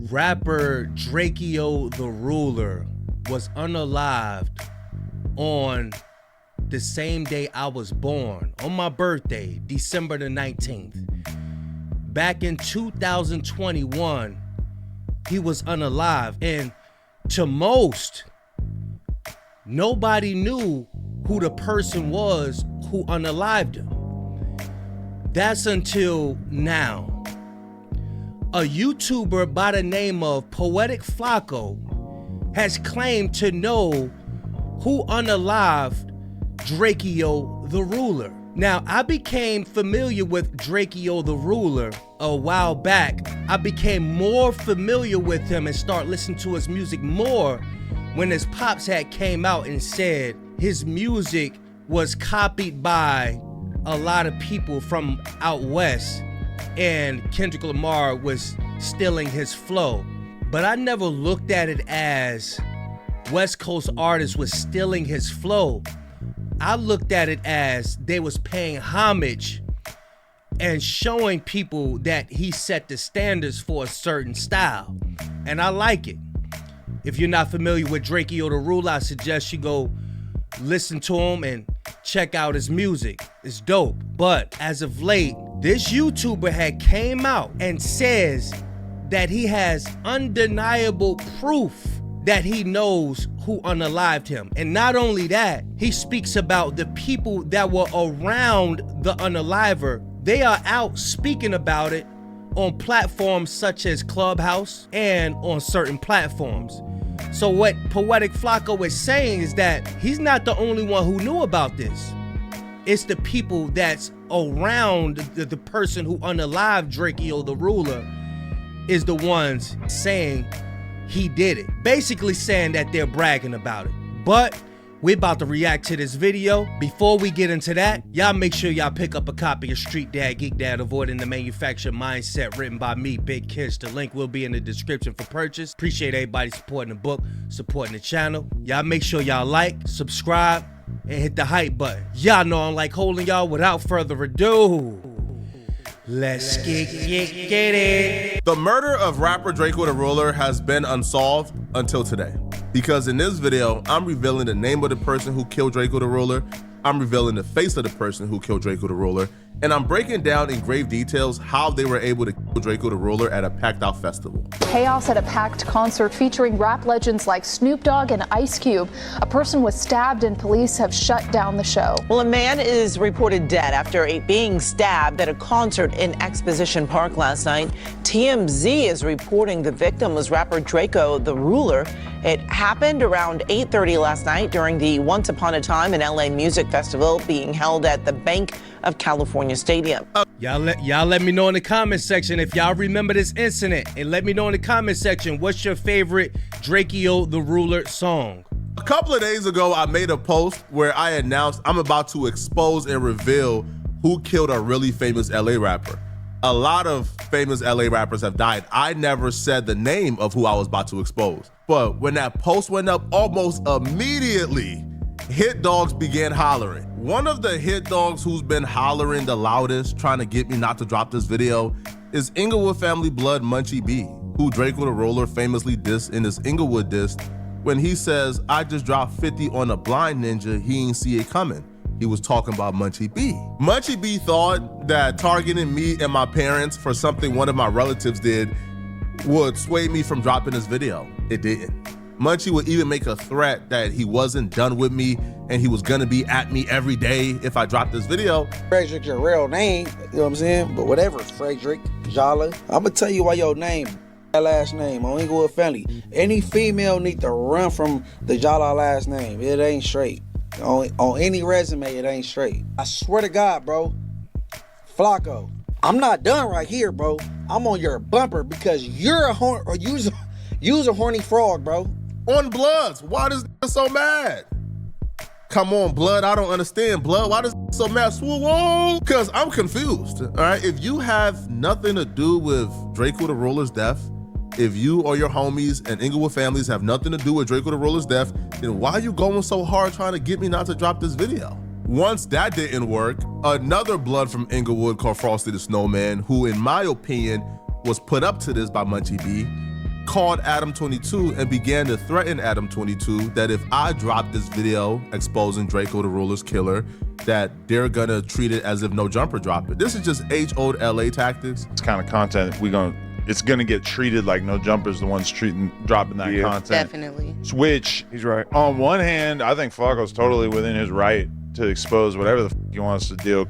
Rapper Drakeo the Ruler was unalived on the same day I was born, on my birthday, December the 19th. Back in 2021, he was unalive, and to most, nobody knew who the person was who unalived him. That's until now. A YouTuber by the name of Poetic Flacco has claimed to know who unalived Drakeo the Ruler. Now, I became familiar with Drakeo the Ruler a while back. I became more familiar with him and started listening to his music more when his pops had came out and said his music was copied by a lot of people from out west and Kendrick Lamar was stealing his flow. But I never looked at it as West Coast artists was stealing his flow. I looked at it as they was paying homage and showing people that he set the standards for a certain style. And I like it. If you're not familiar with Drakeo the Ruler, I suggest you go listen to him and check out his music. It's dope. But as of late, this YouTuber had came out and says that he has undeniable proof that he knows who unalived him. And not only that, he speaks about the people that were around the unaliver. They are out speaking about it on platforms such as Clubhouse and on certain platforms. So what Poetic Flacco is saying is that he's not the only one who knew about this. It's the people that's around the person who unalived Drakeo the Ruler is the ones saying he did it. Basically saying that they're bragging about it. But we're about to react to this video. Before we get into that, y'all make sure y'all pick up a copy of Street Dad, Geek Dad, Avoiding the Manufactured Mindset, written by me, Big Kish. The link will be in the description for purchase. Appreciate everybody supporting the book, supporting the channel. Y'all make sure y'all like, subscribe, and hit the hype button. Y'all know I'm like holding y'all. Without further ado, let's get it. The murder of rapper Drakeo the Ruler has been unsolved until today. Because in this video, I'm revealing the name of the person who killed Drakeo the Ruler, I'm revealing the face of the person who killed Drakeo the Ruler, and I'm breaking down in grave details how they were able to kill Drakeo the Ruler at a packed out festival. Chaos at a packed concert featuring rap legends like Snoop Dogg and Ice Cube. A person was stabbed and police have shut down the show. Well, a man is reported dead after being stabbed at a concert in Exposition Park last night. TMZ is reporting the victim was rapper Drakeo the Ruler. It happened around 8:30 last night during the Once Upon a Time in LA Music Festival being held at the Bank of California Stadium. Y'all let me know in the comment section if y'all remember this incident, and let me know in the comment section what's your favorite Drakeo the Ruler song. A couple of days ago, I made a post where I announced I'm about to expose and reveal who killed a really famous LA rapper. A lot of famous LA rappers have died. I never said the name of who I was about to expose. But when that post went up, almost immediately, hit dogs began hollering. One of the hit dogs who's been hollering the loudest, trying to get me not to drop this video, is Inglewood family blood Munchie B, who Drakeo the Ruler famously dissed in his Inglewood diss when he says, "I just dropped 50 on a blind ninja, he ain't see it coming." He was talking about Munchie B. Munchie B thought that targeting me and my parents for something one of my relatives did would sway me from dropping this video. It didn't. Munchie would even make a threat that he wasn't done with me and he was gonna be at me every day if I dropped this video. Frederick, your real name, you know what I'm saying? But whatever, Frederick, Jala. I'm gonna tell you why your name, that last name, on Inglewood family. Any female need to run from the Jala last name. It ain't straight. On any resume, it ain't straight. I swear to God, bro. Flacco, I'm not done right here, bro. I'm on your bumper because you're a you's a horny frog, bro. On Bloods, why does so mad? Come on, Blood, I don't understand. Blood, why does so mad? Whoa, because I'm confused, all right? If you have nothing to do with Drakeo the Ruler's death, if you or your homies and Inglewood families have nothing to do with Drakeo the Ruler's death, then why are you going so hard trying to get me not to drop this video? Once that didn't work, another blood from Inglewood called Frosty the Snowman, who in my opinion was put up to this by Munchie B, called Adam 22 and began to threaten Adam 22 that if I drop this video exposing Drakeo the Ruler's killer, that they're gonna treat it as if No Jumper dropped it. This is just age-old LA tactics. This kind of content it's gonna get treated like No Jumper's the ones dropping that content. Definitely. Which, he's right. On one hand, I think Flacco's totally within his right to expose whatever the he wants to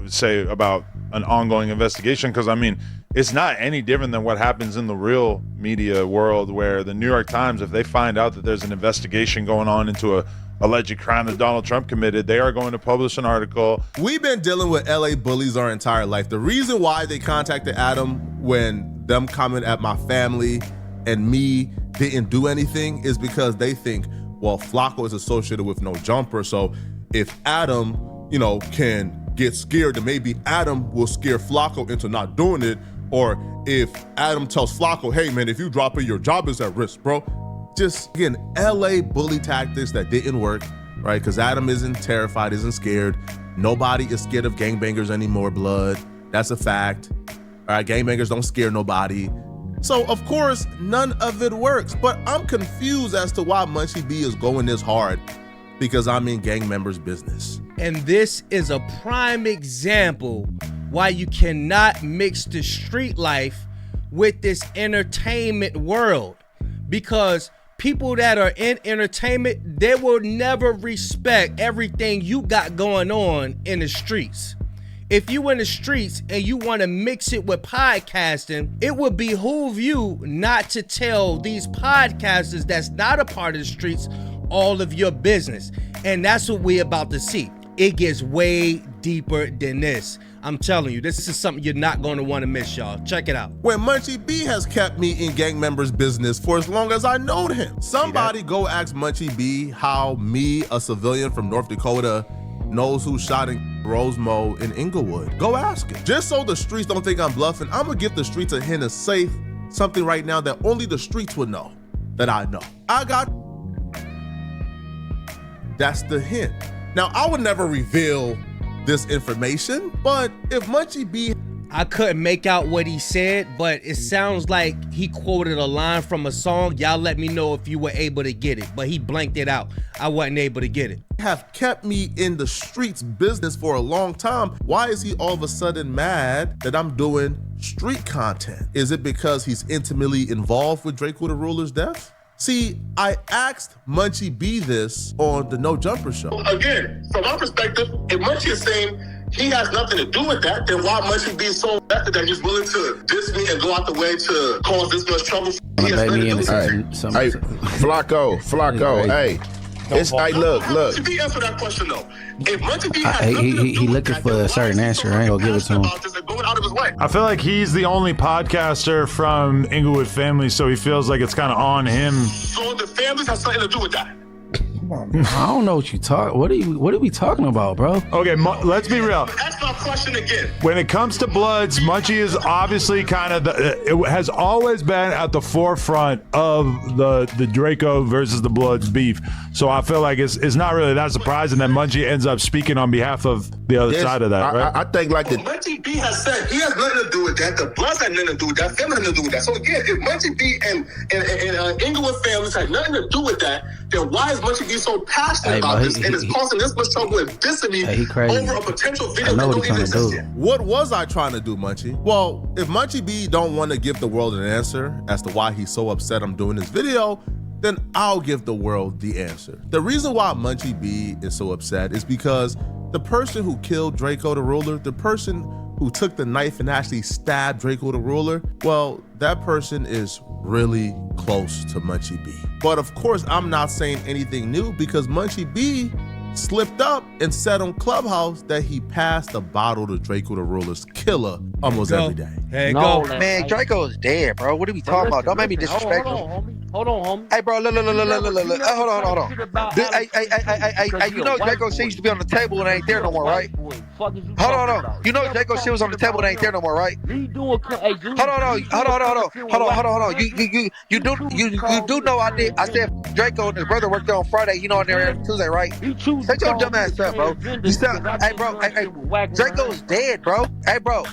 say about an ongoing investigation, because I mean, it's not any different than what happens in the real media world, where the New York Times, if they find out that there's an investigation going on into a alleged crime that Donald Trump committed, they are going to publish an article. We've been dealing with LA bullies our entire life. The reason why they contacted Adam when them coming at my family and me didn't do anything is because they think, well, Flacco is associated with No Jumper, so if Adam, can get scared, then maybe Adam will scare Flacco into not doing it. Or if Adam tells Flacco, hey man, if you drop it, your job is at risk, bro. Just, again, LA bully tactics that didn't work, right? Because Adam isn't terrified, isn't scared. Nobody is scared of gangbangers anymore, blood. That's a fact. All right, gangbangers don't scare nobody. So, of course, none of it works. But I'm confused as to why Munchie B is going this hard, because I'm in gang members' business. And this is a prime example why you cannot mix the street life with this entertainment world. Because people that are in entertainment, they will never respect everything you got going on in the streets. If you in the streets and you want to mix it with podcasting, it would behoove you not to tell these podcasters that's not a part of the streets all of your business. And that's what we're about to see. It gets way deeper than this. I'm telling you, this is something you're not going to want to miss, y'all. Check it out. When Munchie B has kept me in gang members' business for as long as I known him. Somebody go ask Munchie B how me, a civilian from North Dakota, knows who shot in Rosemo in Inglewood. Go ask him. Just so the streets don't think I'm bluffing, I'm gonna give the streets a hint of safe, something right now that only the streets would know that I know. That's the hint. Now, I would never reveal this information, but if Munchie B... I couldn't make out what he said, but it sounds like he quoted a line from a song. Y'all let me know if you were able to get it, but he blanked it out. I wasn't able to get it. Have kept me in the streets business for a long time. Why is he all of a sudden mad that I'm doing street content? Is it because he's intimately involved with Drakeo the Ruler's death? See, I asked Munchie B this on the No Jumper show. Again, from my perspective, if Munchie is saying he has nothing to do with that, then why Munchie be so invested that he's willing to diss me and go out the way to cause this much trouble? He has nothing to do with that. Hey, Flacco, hey. Hey, look. Munchie B answer that question though. If Munchie B has nothing to do he looking with for that, a certain answer. I ain't gonna give it to him. Going out of his way. I feel like he's the only podcaster from Inglewood family, so he feels like it's kind of on him. So the families have something to do with that. I don't know what you talk. What are we talking about, bro? Okay, let's be real. Ask my question again. When it comes to Bloods, Munchie is obviously kind of it has always been at the forefront of the Drakeo versus the Bloods beef. So I feel like it's not really that surprising that Munchie ends up speaking on behalf of the other side of that, right? I think like the Munchie B has said he has nothing to do with that. The Bloods had nothing to do with that. Family had nothing to do with that. So again, if Munchie B and Inglewood families had nothing to do with that, then why is Munchie B so passionate about this and is causing this much trouble and dissing me over a potential video that don't even exist yet? What was I trying to do, Munchie? Well, if Munchie B don't want to give the world an answer as to why he's so upset I'm doing this video, then I'll give the world the answer. The reason why Munchie B is so upset is because the person who killed Drakeo the Ruler, the person who took the knife and actually stabbed Drakeo the Ruler, well, that person is really close to Munchie B. But of course, I'm not saying anything new because Munchie B slipped up and said on Clubhouse that he passed a bottle to Drakeo the Ruler's killer almost every day. Hey, go. Man, Draco's dead, bro. What are we talking about? Don't make me disrespectful. Hold on, homie. Hey, bro, look. Hold on. Hey, you know Drakeo shit used to be on the table and ain't there no more, right? Hold on. You know Drakeo shit was on the table and ain't there no more, right? Hold on. You do know I did. I said Drakeo and his brother worked there on Friday. You know on there every Tuesday, right? Shut your dumb ass up, bro. You sound, hey, bro. Hey, Draco's dead, bro. Hey, bro.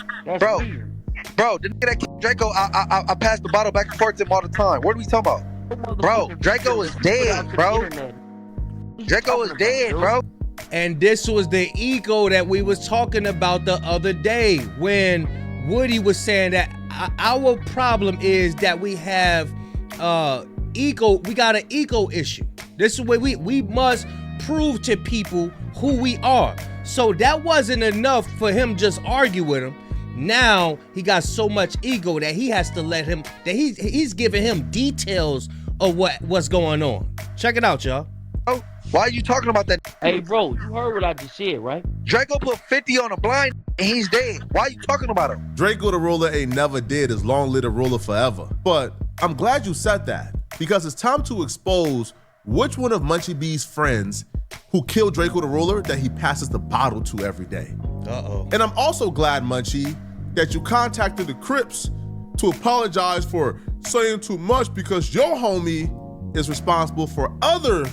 Bro, the nigga that killed Draco, I pass the bottle back and forth to him all the time. What are we talking about? Bro, Draco is dead, bro. Draco is dead, bro. And this was the ego that we was talking about the other day when Woody was saying that our problem is that we have ego. We got an ego issue. This is where we must prove to people who we are. So that wasn't enough for him just argue with him. Now he got so much ego that he has to let him, that he's giving him details of what's going on. Check it out, y'all. Oh, why are you talking about that? Hey, bro, you heard what I just said, right? Draco put 50 on a blind and he's dead. Why are you talking about him? Draco the Ruler ain't never dead, as long live the ruler forever. But I'm glad you said that, because it's time to expose which one of Munchie B's friends who killed Draco the Ruler that he passes the bottle to every day. Uh-oh. And I'm also glad, Munchie, that you contacted the Crips to apologize for saying too much, because your homie is responsible for other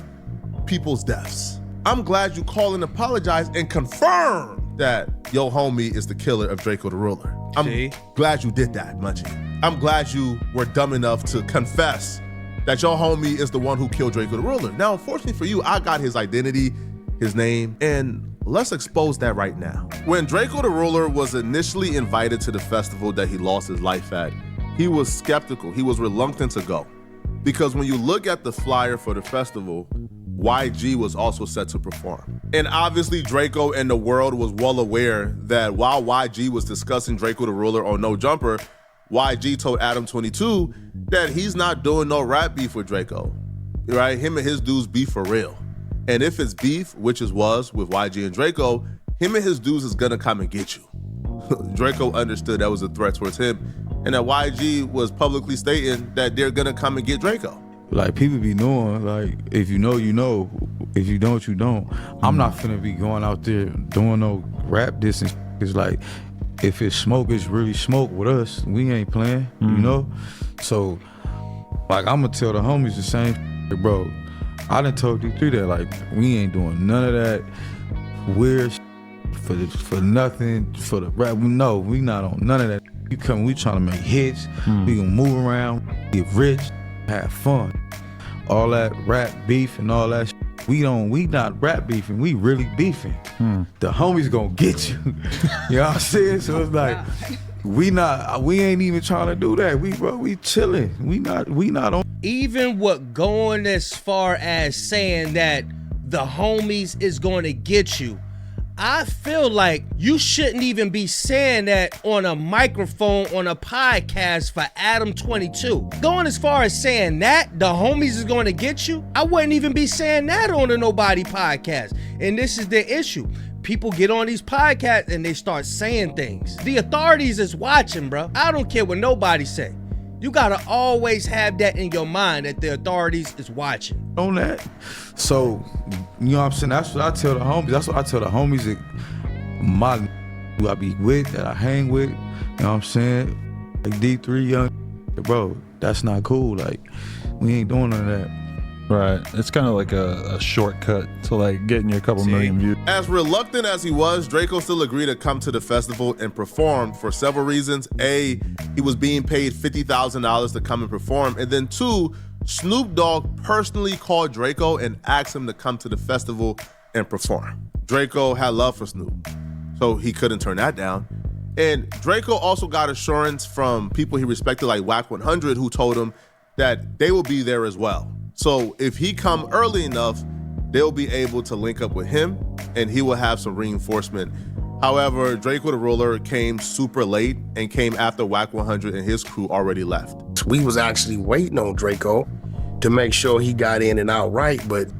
people's deaths. I'm glad you called and apologized and confirmed that your homie is the killer of Draco the Ruler. I'm glad you did that, Munchie. I'm glad you were dumb enough to confess that your homie is the one who killed Draco the Ruler. Now, unfortunately for you, I got his identity, his name, and let's expose that right now. When Draco the Ruler was initially invited to the festival that he lost his life at, he was skeptical. He was reluctant to go. Because when you look at the flyer for the festival, YG was also set to perform. And obviously Draco and the world was well aware that while YG was discussing Draco the Ruler on No Jumper, YG told Adam 22 that he's not doing no rap beef with Draco, right? Him and his dudes beef for real. And if it's beef, which it was with YG and Draco, him and his dudes is gonna come and get you. Draco understood that was a threat towards him, and that YG was publicly stating that they're gonna come and get Draco. Like, people be knowing, like, if you know, you know. If you don't, you don't. I'm not finna be going out there doing no rap distance. It's like, if it's smoke, it's really smoke with us. We ain't playing, you know? So, like, I'm gonna tell the homies the same, bro. I done told D3 that, like, we ain't doing none of that weird for nothing, for the rap. No, we not on none of that. We trying to make hits. We gonna move around, get rich, have fun. All that rap beef and all that we not rap beefing, we really beefing. The homies gonna get you. You know what I'm saying? So it's like, we ain't even trying to do that. We chilling. We not on. Even what going as far as saying that the homies is going to get you, I feel like you shouldn't even be saying that on a microphone on a podcast for Adam 22. Going as far as saying that the homies is going to get you, I wouldn't even be saying that on a Nobody podcast. And this is the issue. People get on these podcasts and they start saying things. The authorities is watching, bro. I don't care what nobody say. You gotta always have that in your mind, that the authorities is watching. On that. So, you know what I'm saying? That's what I tell the homies. That's what I tell the homies that who I be with, that I hang with. You know what I'm saying? Like D3 young, bro, that's not cool. Like, we ain't doing none of that. Right. It's kind of like a shortcut to like getting you a couple million views. As reluctant as he was, Draco still agreed to come to the festival and perform for several reasons. A, he was being paid $50,000 to come and perform. And then two, Snoop Dogg personally called Draco and asked him to come to the festival and perform. Draco had love for Snoop, so he couldn't turn that down. And Draco also got assurance from people he respected like Wack 100, who told him that they will be there as well. So if he come early enough, they'll be able to link up with him and he will have some reinforcement. However, Draco the Ruler came super late and came after Wack 100 and his crew already left. We was actually waiting on Draco to make sure he got in and out right, but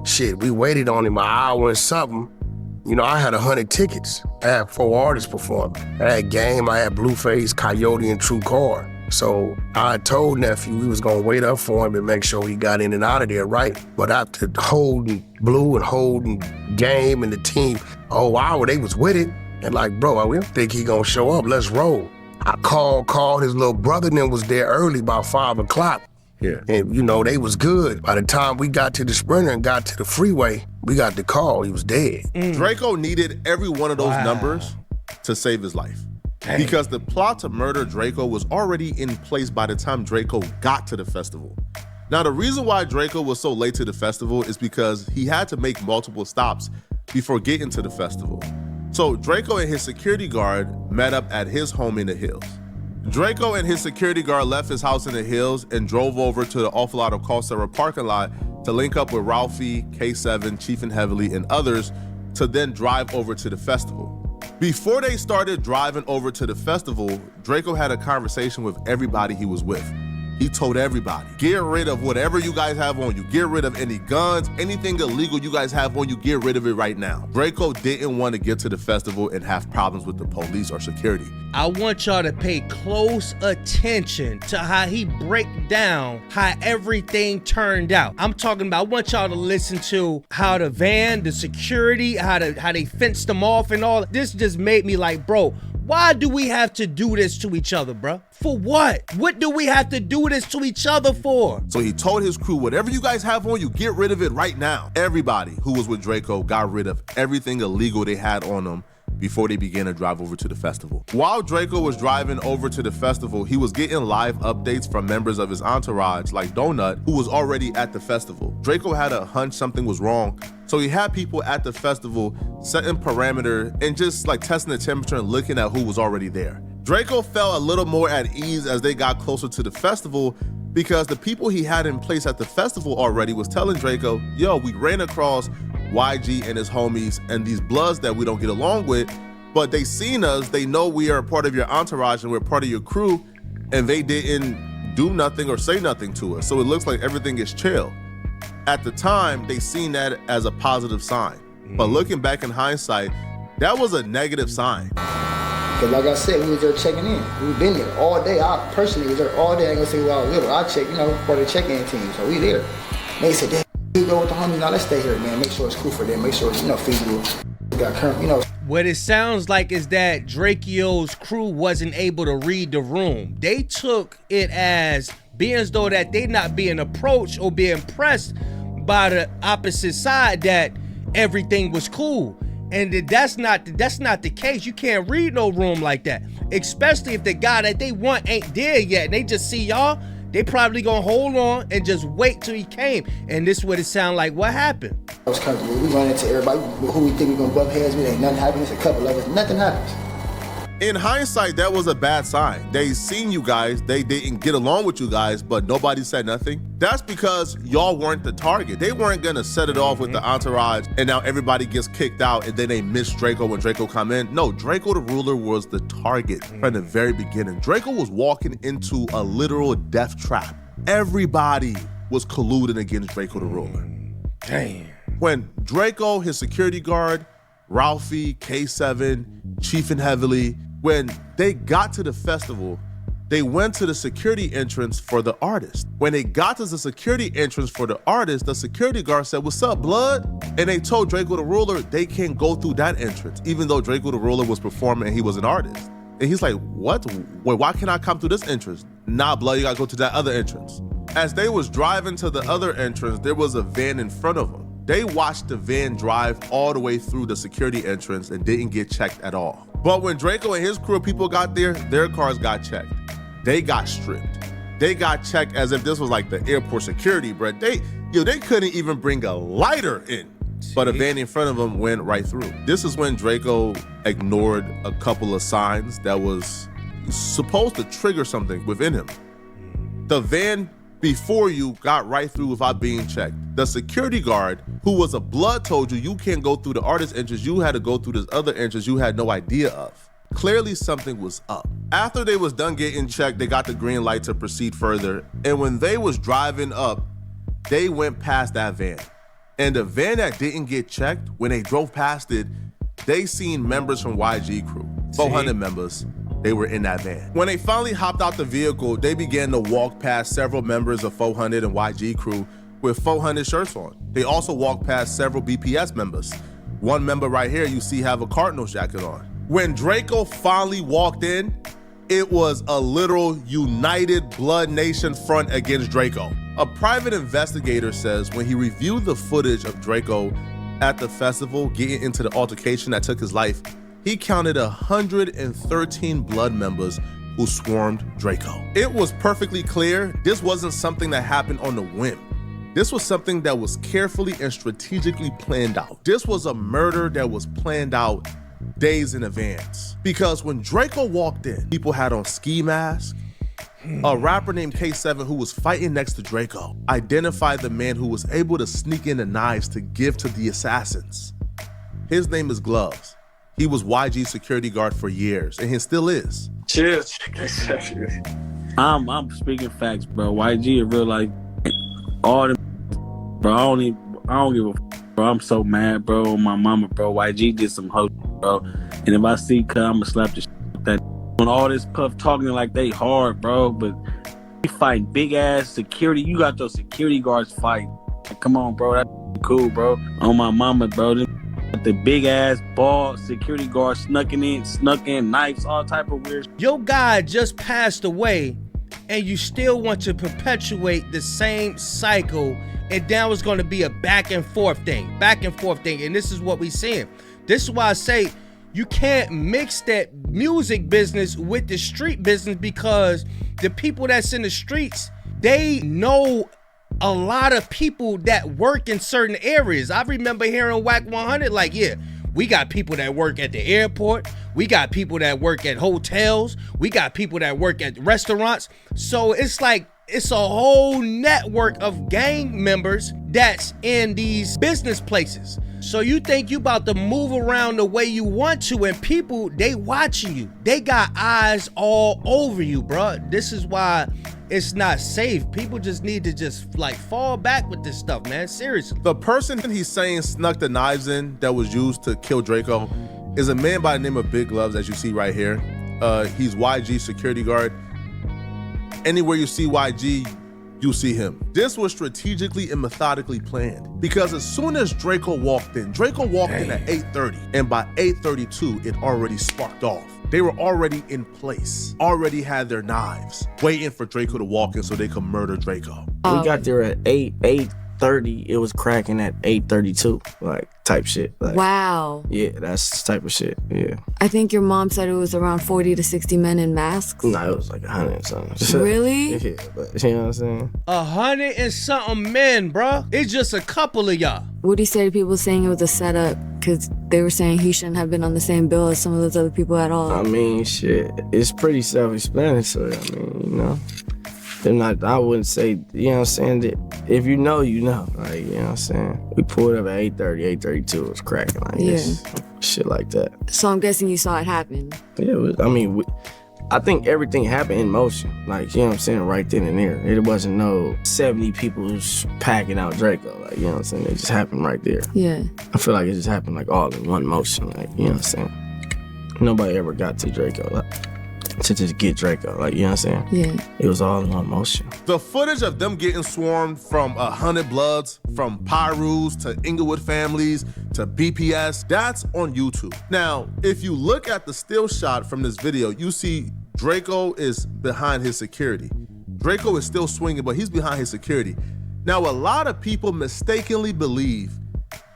shit, we waited on him an hour and something. You know, I had 100 tickets. I had 4 artists performing. I had Game, I had Blueface, Coyote, and True Car. So I told Nephew we was gonna wait up for him and make sure he got in and out of there right. But after holding Blue and holding Game and the team a whole hour, they was with it. And like, bro, we don't think he gonna show up, let's roll. I called his little brother and then was there early, about 5 o'clock. Yeah. And you know, they was good. By the time we got to the Sprinter and got to the freeway, we got the call, he was dead. Draco needed every one of those numbers to save his life. because the plot to murder Drakeo was already in place by the time Drakeo got to the festival. Now, the reason why Drakeo was so late to the festival is because he had to make multiple stops before getting to the festival. So Drakeo and his security guard met up at his home in the hills. Drakeo and his security guard left his house in the hills and drove over to the Awful Lot of Call Center parking lot to link up with Ralphie, K7, Chief and Heavily, and others to then drive over to the festival. Before they started driving over to the festival, Drakeo had a conversation with everybody he was with. He told everybody, get rid of whatever you guys have on you. Get rid of any guns, anything illegal you guys have on you, get rid of it right now. Drakeo didn't want to get to the festival and have problems with the police or security. I want y'all to pay close attention to how he break down how everything turned out. I'm talking about, I want y'all to listen to how the van, the security, how they fenced them off and all. This just made me like, bro, why do we have to do this to each other, bro? For what? What do we have to do this to each other for? So he told his crew, whatever you guys have on you, get rid of it right now. Everybody who was with Drakeo got rid of everything illegal they had on them before they began to drive over to the festival. While Drakeo was driving over to the festival, he was getting live updates from members of his entourage, like Donut, who was already at the festival. Drakeo had a hunch something was wrong, so he had people at the festival setting parameter and just like testing the temperature and looking at who was already there. Drakeo felt a little more at ease as they got closer to the festival because the people he had in place at the festival already was telling Drakeo, yo, we ran across YG and his homies and these bloods that we don't get along with, but they seen us, they know we are a part of your entourage and we're part of your crew, and they didn't do nothing or say nothing to us. So it looks like everything is chill. At the time, they seen that as a positive sign. But looking back in hindsight, that was a negative sign. Because like I said, we was there checking in. We've been there all day. I personally was there all day. I ain't gonna say where I was little. I check, for the check-in team. So we there. They said, damn, we go with the homies. Now let's stay here, man. Make sure it's cool for them. Make sure it's, feasible. We got current, What it sounds like is that Drakeo's crew wasn't able to read the room. They took it as being as though that they not being approached or being pressed by the opposite side, that everything was cool. And that's not the case. You can't read no room like that, especially if the guy that they want ain't there yet and they just see y'all. They probably gonna hold on and just wait till he came. And this is what it sound like. What happened? I was comfortable. We run into everybody who we think we gonna bump heads with. Ain't nothing happening. It's a couple of us. Nothing happens. In hindsight, that was a bad sign. They seen you guys, they didn't get along with you guys, but nobody said nothing. That's because y'all weren't the target. They weren't gonna set it off with the entourage and now everybody gets kicked out and then they miss Drakeo when Drakeo come in. No, Drakeo the Ruler was the target from the very beginning. Drakeo was walking into a literal death trap. Everybody was colluding against Drakeo the Ruler. Damn. When Drakeo, his security guard, Ralphie, K7, Chief and Heavily, when they got to the festival, they went to the security entrance for the artist. When they got to the security entrance for the artist, the security guard said, "What's up, blood?" And they told Drakeo the Ruler they can't go through that entrance, even though Drakeo the Ruler was performing and he was an artist. And he's like, what? Wait, why can't I come through this entrance? Nah, blood, you gotta go to that other entrance. As they was driving to the other entrance, there was a van in front of them. They watched the van drive all the way through the security entrance and didn't get checked at all. But when Drakeo and his crew of people got there, their cars got checked. They got stripped. They got checked as if this was like the airport security, bro. They couldn't even bring a lighter in, but a van in front of them went right through. This is when Drakeo ignored a couple of signs that was supposed to trigger something within him. The van before you got right through without being checked. The security guard, who was a blood, told you can't go through the artist entrance. You had to go through this other entrance you had no idea of. Clearly something was up. After they was done getting checked, they got the green light to proceed further. And when they was driving up, they went past that van. And the van that didn't get checked, when they drove past it, they seen members from YG crew, 400 members. They were in that van. When they finally hopped out the vehicle, they began to walk past several members of 400 and YG crew with 400 shirts on. They also walked past several BPS members. One member right here you see have a Cardinals jacket on. When Drakeo finally walked in, it was a literal united Blood Nation front against Drakeo. A private investigator says when he reviewed the footage of Drakeo at the festival getting into the altercation that took his life, he counted 113 blood members who swarmed Draco. It was perfectly clear this wasn't something that happened on a whim. This was something that was carefully and strategically planned out. This was a murder that was planned out days in advance. Because when Draco walked in, people had on ski masks. A rapper named K7 who was fighting next to Draco identified the man who was able to sneak in the knives to give to the assassins. His name is Gloves. He was YG's security guard for years, and he still is. Cheers. I'm speaking facts, bro. YG in real life, all them, bro. I don't give a bro. I'm so mad, bro. My mama, bro. YG did some hoe, bro. And if I see Cuz, I'ma slap the shit with that. When all this puff talking like they hard, bro, but you fighting big ass security. You got those security guards fighting. Like, come on, bro. That's cool, bro. On my mama, bro. The big ass ball security guard snuck in knives, all type of weird. Your guy just passed away, and you still want to perpetuate the same cycle, and now it's going to be a back and forth thing, and this is what we seeing. This is why I say you can't mix that music business with the street business, because the people that's in the streets, they know a lot of people that work in certain areas. I remember hearing Whack 100 like, yeah, we got people that work at the airport, we got people that work at hotels, we got people that work at restaurants. So it's like, it's a whole network of gang members that's in these business places. So you think you about to move around the way you want to, and people, they watching you. They got eyes all over you, bro. This is why it's not safe. People just need to just like fall back with this stuff, man. Seriously. The person he's saying snuck the knives in that was used to kill Draco is a man by the name of Big Gloves, as you see right here. He's YG's security guard. Anywhere you see YG, you see him. This was strategically and methodically planned, because as soon as Draco walked in at 8:30, and by 8:32, it already sparked off. They were already in place, already had their knives, waiting for Draco to walk in so they could murder Draco. We got there at 8:30. It was cracking at 8:32, like type shit. Like, wow. Yeah, that's the type of shit. Yeah. I think your mom said it was around 40 to 60 men in masks. No, it was like 100 and something. Really? Yeah, but you know what I'm saying? 100 and something men, bro. It's just a couple of y'all. What do you say to people saying it was a setup? Because they were saying he shouldn't have been on the same bill as some of those other people at all. I mean, shit, it's pretty self-explanatory. I mean, you know. I wouldn't say, you know what I'm saying, that if you know, you know. Like, you know what I'm saying? We pulled up at 8:30, 8:32, it was cracking like this. Shit like that. So I'm guessing you saw it happen. Yeah, I think everything happened in motion. Like, you know what I'm saying, right then and there. It wasn't no 70 people packing out Draco. Like, you know what I'm saying? It just happened right there. Yeah. I feel like it just happened like all in one motion. Like, you know what I'm saying? Nobody ever got to Draco. Like, to just get Draco, like, you know what I'm saying? Yeah. It was all in one motion. The footage of them getting swarmed from 100 Bloods, from Pyrus to Inglewood families to BPS, that's on YouTube. Now, if you look at the still shot from this video, you see Draco is behind his security. Draco is still swinging, but he's behind his security. Now, a lot of people mistakenly believe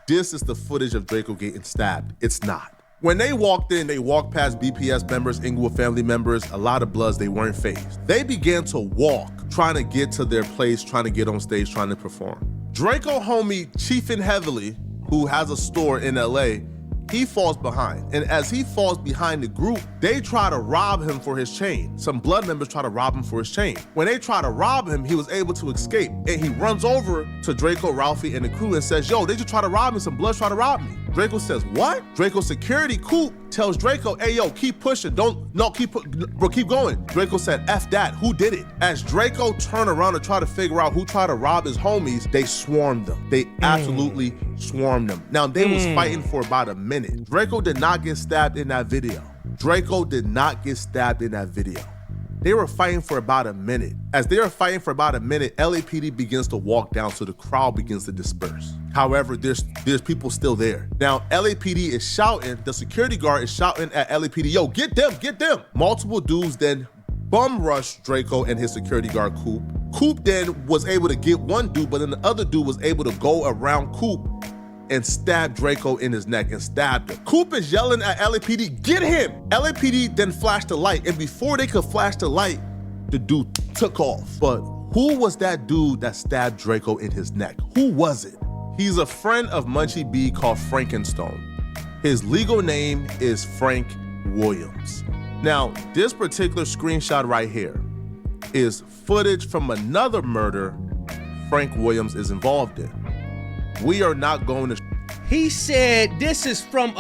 this is the footage of Draco getting stabbed. It's not. When they walked in, they walked past BPS members, Inglewood family members, a lot of Bloods, they weren't fazed. They began to walk, trying to get to their place, trying to get on stage, trying to perform. Draco homie Chiefin Heavily, who has a store in LA, he falls behind. And as he falls behind the group, they try to rob him for his chain. Some Blood members try to rob him for his chain. When they try to rob him, he was able to escape. And he runs over to Draco, Ralphie, and the crew and says, yo, they just try to rob me. Some Bloods try to rob me. Draco says, what? Draco's security, Coop, tells Draco, hey, yo, keep pushing. Keep going. Draco said, F that, who did it? As Draco turned around to try to figure out who tried to rob his homies, they swarmed them. They absolutely swarmed them. Now, they was fighting for about a minute. Draco did not get stabbed in that video. Draco did not get stabbed in that video. They were fighting for about a minute. As they were fighting for about a minute, LAPD begins to walk down, so the crowd begins to disperse. However, there's people still there. Now, LAPD is shouting, the security guard is shouting at LAPD, yo, get them, get them. Multiple dudes then bum rush Draco and his security guard, Coop. Coop then was able to get one dude, but then the other dude was able to go around Coop and stabbed Draco in his neck and stabbed him. Coop is yelling at LAPD, get him! LAPD then flashed the light, and before they could flash the light, the dude took off. But who was that dude that stabbed Draco in his neck? Who was it? He's a friend of Munchie B called Frankenstone. His legal name is Frank Williams. Now, this particular screenshot right here is footage from another murder Frank Williams is involved in. We are not going to. He said this is from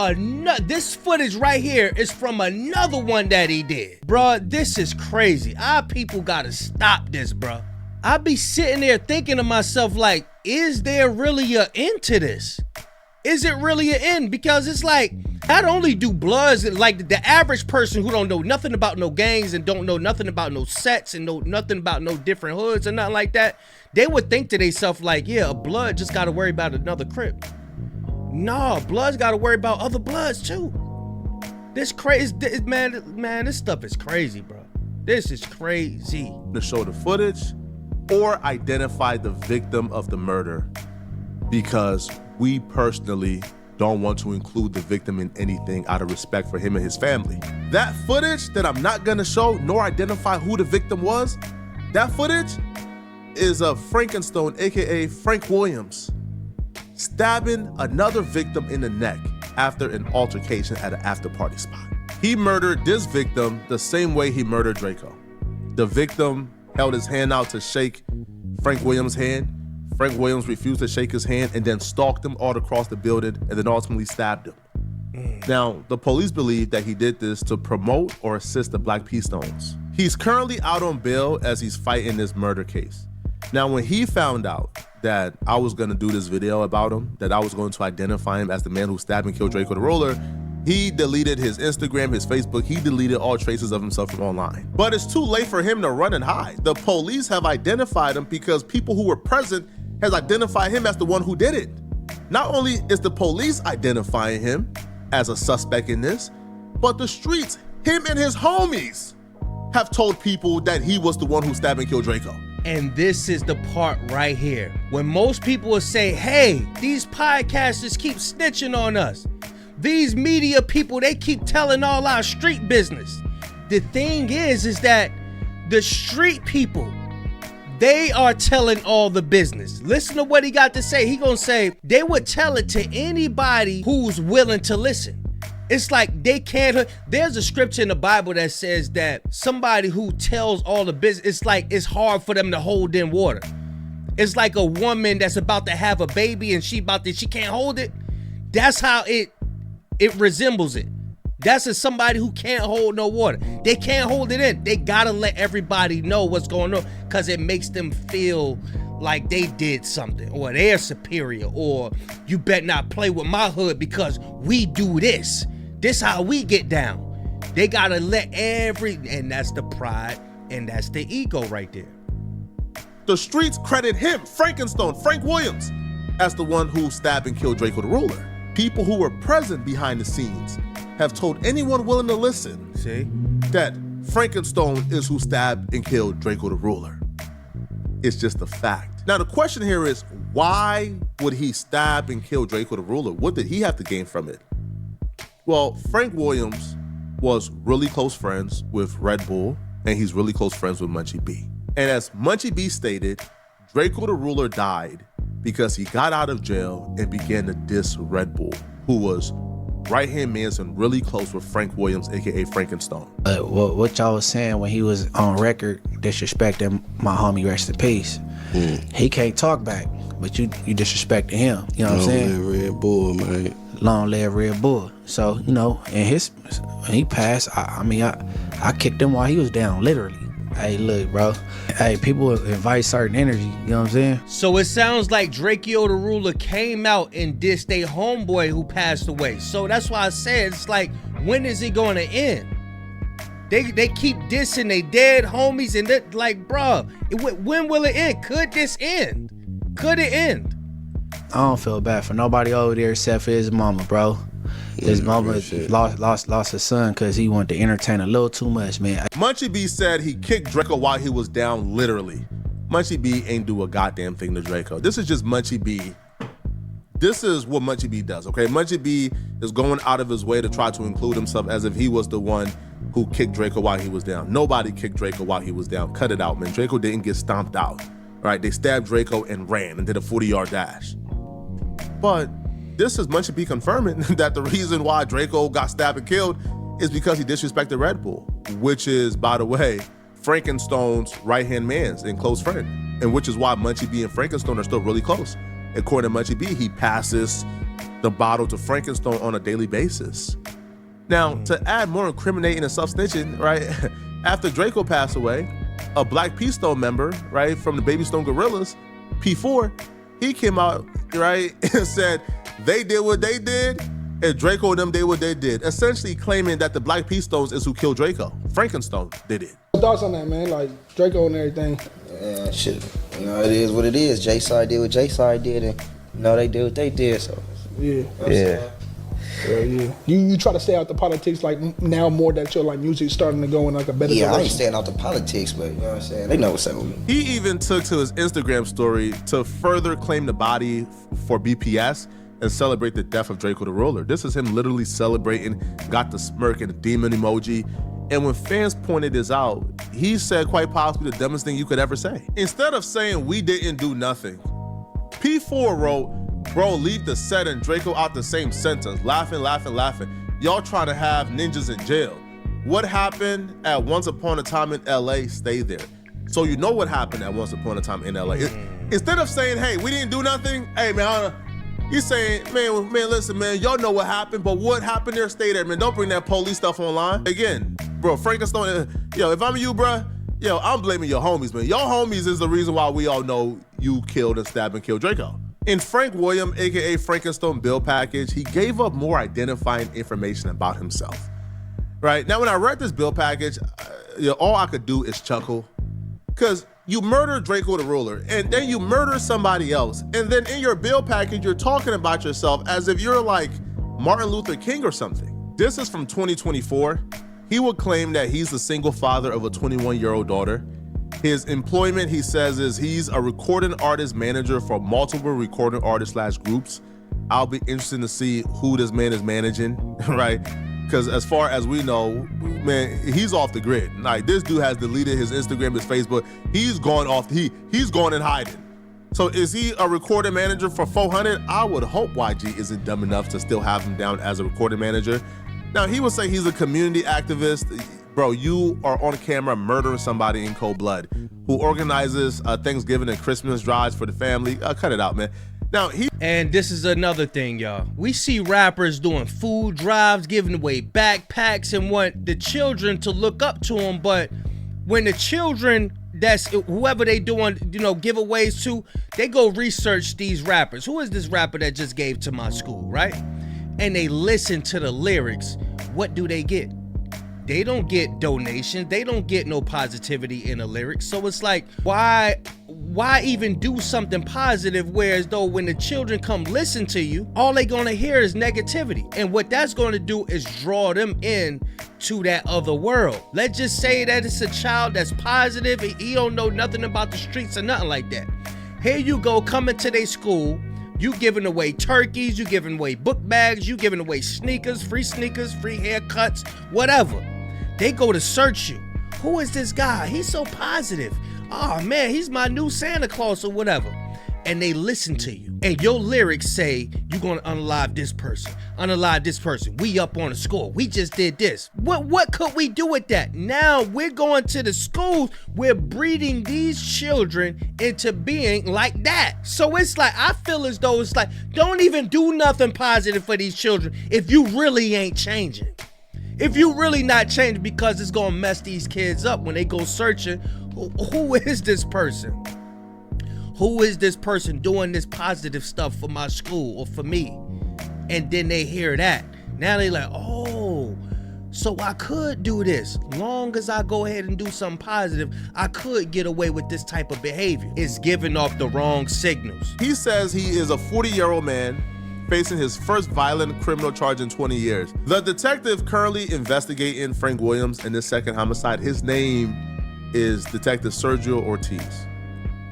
this footage right here is from another one that he did. Bruh, this is crazy. Our people gotta stop this, bruh. I be sitting there thinking to myself, like, is there really an end to this? Is it really an end? Because it's like, not only do Bloods, like the average person who don't know nothing about no gangs and don't know nothing about no sets and know nothing about no different hoods and nothing like that, they would think to themselves like, yeah, a Blood just gotta worry about another Crip. Nah, Bloods gotta worry about other Bloods too. This crazy, man, this stuff is crazy, bro. This is crazy. To show the footage or identify the victim of the murder, because we personally don't want to include the victim in anything out of respect for him and his family. That footage that I'm not gonna show nor identify who the victim was, that footage is of Frankenstone, AKA Frank Williams, stabbing another victim in the neck after an altercation at an after party spot. He murdered this victim the same way he murdered Draco. The victim held his hand out to shake Frank Williams' hand. Frank Williams refused to shake his hand and then stalked him all across the building and then ultimately stabbed him. Now, the police believe that he did this to promote or assist the Black P. Stones. He's currently out on bail as he's fighting this murder case. Now, when he found out that I was gonna do this video about him, that I was going to identify him as the man who stabbed and killed Draco the Ruler, he deleted his Instagram, his Facebook, he deleted all traces of himself from online. But it's too late for him to run and hide. The police have identified him because people who were present has identified him as the one who did it. Not only is the police identifying him as a suspect in this, but the streets, him and his homies, have told people that he was the one who stabbed and killed Draco. And this is the part right here. When most people will say, hey, these podcasters keep snitching on us. These media people, they keep telling all our street business. The thing is that the street people, they are telling all the business. Listen to what he got to say. He gonna say, they would tell it to anybody who's willing to listen. It's like they can't, there's a scripture in the Bible that says that somebody who tells all the business, it's like it's hard for them to hold in water. It's like a woman that's about to have a baby and she can't hold it. That's how it resembles it. That's a somebody who can't hold no water. They can't hold it in. They gotta let everybody know what's going on because it makes them feel like they did something or they're superior, or you better not play with my hood because we do this. This how we get down. They gotta let and that's the pride and that's the ego right there. The streets credit him, Frankenstone, Frank Williams, as the one who stabbed and killed Draco the Ruler. People who were present behind the scenes have told anyone willing to listen that Frankenstone is who stabbed and killed Draco the Ruler. It's just a fact. Now the question here is, why would he stab and kill Draco the Ruler? What did he have to gain from it? Well, Frank Williams was really close friends with Red Bull, and he's really close friends with Munchie B. And as Munchie B stated, Draco the Ruler died because he got out of jail and began to diss Red Bull, who was right-hand man and really close with Frank Williams, aka Frankenstone. What y'all was saying when he was on record disrespecting my homie, rest in peace. He can't talk back, but you disrespecting him. You know what I'm saying? Long live Red Bull, man. Long live Red Bull. So, you know, and when he passed, I kicked him while he was down, literally. Hey, look, bro. Hey, people invite certain energy, you know what I'm saying? So it sounds like Drakeo the Ruler came out and dissed a homeboy who passed away. So that's why I said, it's like, when is it going to end? They keep dissing they dead homies, and they're like, bro, when will it end? Could this end? Could it end? I don't feel bad for nobody over there except for his mama, bro. His mama lost his son because he wanted to entertain a little too much, man. Munchie B said he kicked Draco while he was down, literally. Munchie B ain't do a goddamn thing to Draco. This is just Munchie B this is what Munchie B does, okay? Munchie B is going out of his way to try to include himself as if he was the one who kicked Draco while he was down. Nobody kicked Draco while he was down. Cut it out, man. Draco didn't get stomped out, right? They stabbed Draco and ran and did a 40-yard dash. But this is Munchie B confirming that the reason why Draco got stabbed and killed is because he disrespected Red Bull, which is, by the way, Frankenstone's right-hand man and close friend, and which is why Munchie B and Frankenstone are still really close. According to Munchie B, he passes the bottle to Frankenstone on a daily basis. Now, to add more incriminating and self-snitching, right, after Draco passed away, a Black P Stone member, right, from the Baby Stone Gorillas, P4, he came out, right, and said they did what they did, and Draco and them did what they did, essentially claiming that the Black P Stones is who killed Draco. Frankenstone did it. Thoughts on that, man? Like Draco and everything. Yeah, shit. You know, it is what it is. J-Side did what J-Side did, and you know, they did what they did, so. Yeah. Yeah. Yeah. You try to stay out the politics like now more that your like music starting to go in like a better direction. I ain't staying out the politics, but you know what I'm saying? They know what's up with me. He even took to his Instagram story to further claim the body for BPS and celebrate the death of Draco the Ruler. This is him literally celebrating, got the smirk and the demon emoji. And when fans pointed this out, he said quite possibly the dumbest thing you could ever say. Instead of saying we didn't do nothing, P4 wrote, bro, leave the set and Draco out the same sentence. Laughing, laughing, laughing. Y'all trying to have ninjas in jail. What happened at Once Upon a Time in LA, stay there. So you know what happened at Once Upon a Time in LA. Instead of saying, hey, we didn't do nothing, hey man, he's saying, man, listen, man, y'all know what happened, but what happened there, stay there, man. Don't bring that police stuff online. Again, bro, Frankenstone, yo, if I'm you, bro, yo, I'm blaming your homies, man. Your homies is the reason why we all know you killed and stabbed and killed Draco. In Frank William, AKA Frankenstone bill package, he gave up more identifying information about himself, right? Now, when I read this bill package, all I could do is chuckle, because you murder Draco the Ruler, and then you murder somebody else, and then in your bill package, you're talking about yourself as if you're like Martin Luther King or something. This is from 2024. He would claim that he's the single father of a 21-year-old daughter. His employment, he says, is he's a recording artist manager for multiple recording artists / groups. I'll be interested to see who this man is managing, right? Because as far as we know, man, he's off the grid. Like, this dude has deleted his Instagram, his Facebook. He's gone off, he's gone in hiding. So is he a recording manager for 400? I would hope YG isn't dumb enough to still have him down as a recording manager. Now, he would say he's a community activist. Bro, you are on camera murdering somebody in cold blood who organizes Thanksgiving and Christmas drives for the family. Cut it out, man. Now, And this is another thing, y'all. We see rappers doing food drives, giving away backpacks, and want the children to look up to them. But when the children, that's whoever they doing, giveaways to, they go research these rappers. Who is this rapper that just gave to my school, right? And they listen to the lyrics. What do they get? They don't get donations. They don't get no positivity in the lyrics. So it's like, why even do something positive, whereas though when the children come listen to you, all they gonna hear is negativity. And what that's gonna do is draw them in to that other world. Let's just say that it's a child that's positive and he don't know nothing about the streets or nothing like that. Here you go, coming to their school, you giving away turkeys, you giving away book bags, you giving away sneakers, free haircuts, whatever. They go to search you. Who is this guy? He's so positive. Oh man, he's my new Santa Claus or whatever. And they listen to you. And your lyrics say, you're gonna unalive this person. We up on the score. We just did this. What could we do with that? Now we're going to the schools. We're breeding these children into being like that. So it's like, I feel as though it's like, don't even do nothing positive for these children if you really ain't changing. If you really not changing, because it's gonna mess these kids up when they go searching, who is this person? Who is this person doing this positive stuff for my school or for me? And then they hear that. Now they like, oh, so I could do this. Long as I go ahead and do something positive, I could get away with this type of behavior. It's giving off the wrong signals. He says he is a 40-year-old man facing his first violent criminal charge in 20 years. The detective currently investigating Frank Williams in this second homicide, his name is Detective Sergio Ortiz.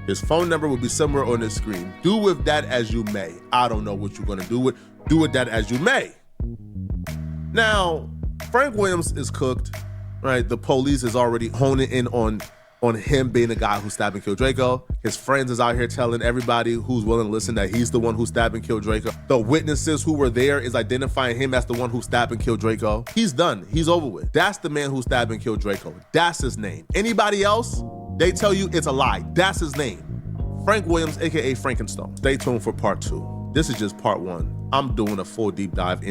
His phone number will be somewhere on the screen. Do with that as you may. I don't know what you're gonna do with. Do with that as you may. Now, Frank Williams is cooked, right? The police is already honing in on him being the guy who stabbed and killed Drakeo. His friends is out here telling everybody who's willing to listen that he's the one who stabbed and killed Drakeo. The witnesses who were there is identifying him as the one who stabbed and killed Drakeo. He's done. He's over with. That's the man who stabbed and killed Drakeo. That's his name. Anybody else, they tell you it's a lie. That's his name. Frank Williams, AKA Frankenstone. Stay tuned for part 2. This is just part 1. I'm doing a full deep dive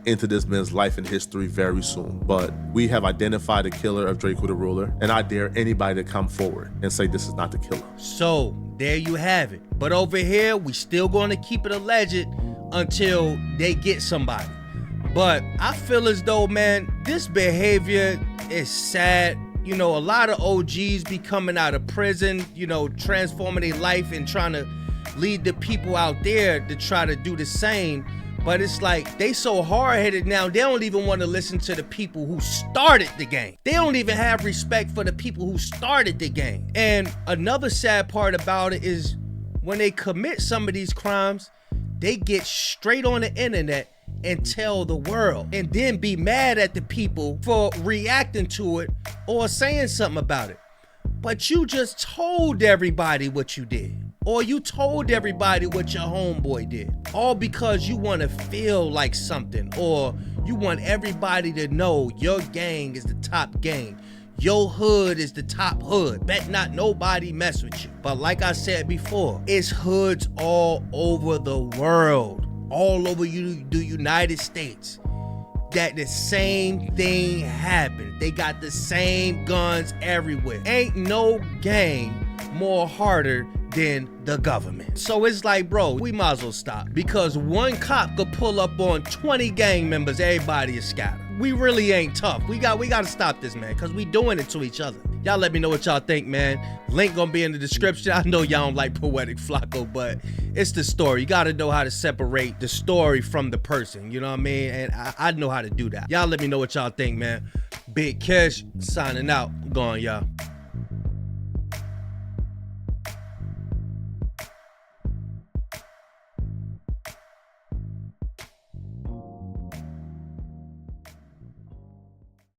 into this man's life and history very soon. But we have identified the killer of Drakeo the Ruler, and I dare anybody to come forward and say this is not the killer. So there you have it. But over here, we still going to keep it alleged until they get somebody. But I feel as though, man, this behavior is sad. You know, a lot of OGs be coming out of prison, you know, transforming their life and trying to lead the people out there to try to do the same. But it's like they so hard-headed now, they don't even want to listen to the people who started the game. They don't even have respect for the people who started the game. And another sad part about it is when they commit some of these crimes, they get straight on the internet and tell the world and then be mad at the people for reacting to it or saying something about it. But you just told everybody what you did. Or you told everybody what your homeboy did. All because you want to feel like something. Or you want everybody to know your gang is the top gang. Your hood is the top hood. Bet not nobody mess with you. But like I said before, it's hoods all over the world. All over the United States. That the same thing happened. They got the same guns everywhere. Ain't no gang more harder than the government. So it's like, bro, we might as well stop. Because one cop could pull up on 20 gang members, everybody is scattered. We really ain't tough. We got to stop this, man, because we doing it to each other. Y'all let me know what y'all think, man. Link gonna be in the description. I know y'all don't like Poetic Flacco, but it's the story. You gotta know how to separate the story from the person, you know what I mean? And I know how to do that. Y'all let me know what y'all think, man. Big Kish signing out. Gone, y'all.